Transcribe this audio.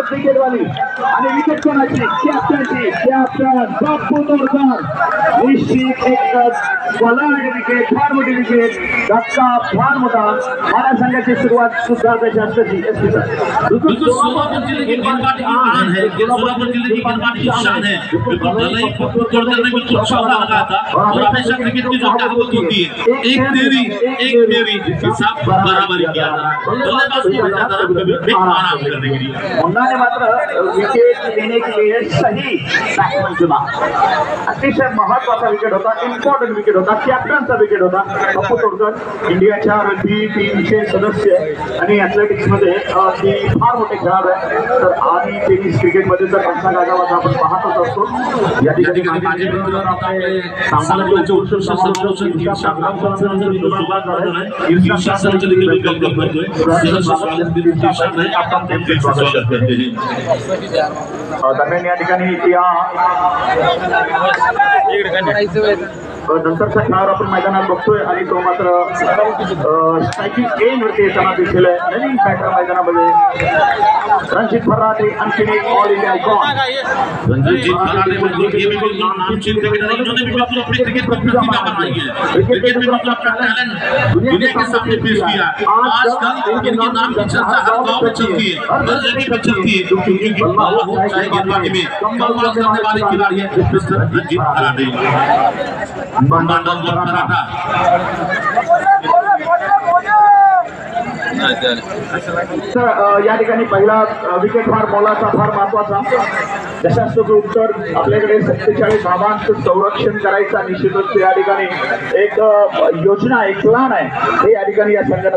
विकेटवाली आणि विकेट कोणाची कॅप्टनची कॅप्टन बापू तोडकर निश्चित एक बलाढ्य विकेट फार मोठी विकेट धक्का फार मोठा मला संघाची सुरुवात सुद्धा त्याची असते सोलापुर जिले की गेंदबाजी की शान है सोलापुर जिले की गेंदबाजी की शान है बापू तोड़कर ने बिल्कुल चौका लगाया था और हमेशा क्रिकेट की जो कहावत होती है एक तेरी हिसाब बराबरी किया था बल्लेबाज को भेजा था बिग आराम करने के लिए उन्होंने मात्र विकेट लेने के लिए सही बैट्समैन चुना अतिशय महत्वाचा विकेट होता इम्पॉर्टंट विकेट होता कॅप्टनचा विकेट होता बापू तोडकर इंडियाच्या रग्बी टीमचे सदस्य आणि ॲथलेटिक्स मध्ये ती फार मोठे खेळाडू आहे तर आणि टेनिस क्रिकेट मध्ये तर त्यांचा गाजावाजा आपण पाहतच असतो या ठिकाणी माझे मित्र आपले सामनाचे उत्कृष्ट सर्वोच्च टीम शासनाचा सुरुवात झाली ईर्ष्या संचलित वेलकम करतोय आपण त्यांचे स्वागत करते दरम्यान या ठिकाणी नंतरचा खेळाडू आपण मैदानात बघतोय आणि तो मात्र स्ट्रायकिंग एंड वरती येताना दिसेल नवीन बॅटर मैदानामध्ये रणजित फराटे आणखी एक ऑल इंडिया आयकॉन रणजित फराटे बिल्कुल ये बिल्कुल नामचीन क्रिकेटर है इन्होंने भी अपनी क्रिकेट प्रतिभा बनाई है क्रिकेट में मतलब अपना टैलेंट दुनिया के सामने पेश किया आजकल इनके नाम की चर्चा हर गांव में चलती है हर जगह पे चलती है क्योंकि बहुत चाहे गेंदबाजी में कमाल करने वाले खिलाड़ी है मिस्टर रणजित फराटे मंडल फराटा या ठिकाणी पहिला विकेट फार मोलाचा फार महत्वाचा यशस्वी उत्तर आपल्याकडे 47 धावांचं संरक्षण करायचा निश्चितच या ठिकाणी एक योजना एक प्लॅन आहे हे या ठिकाणी या संघटना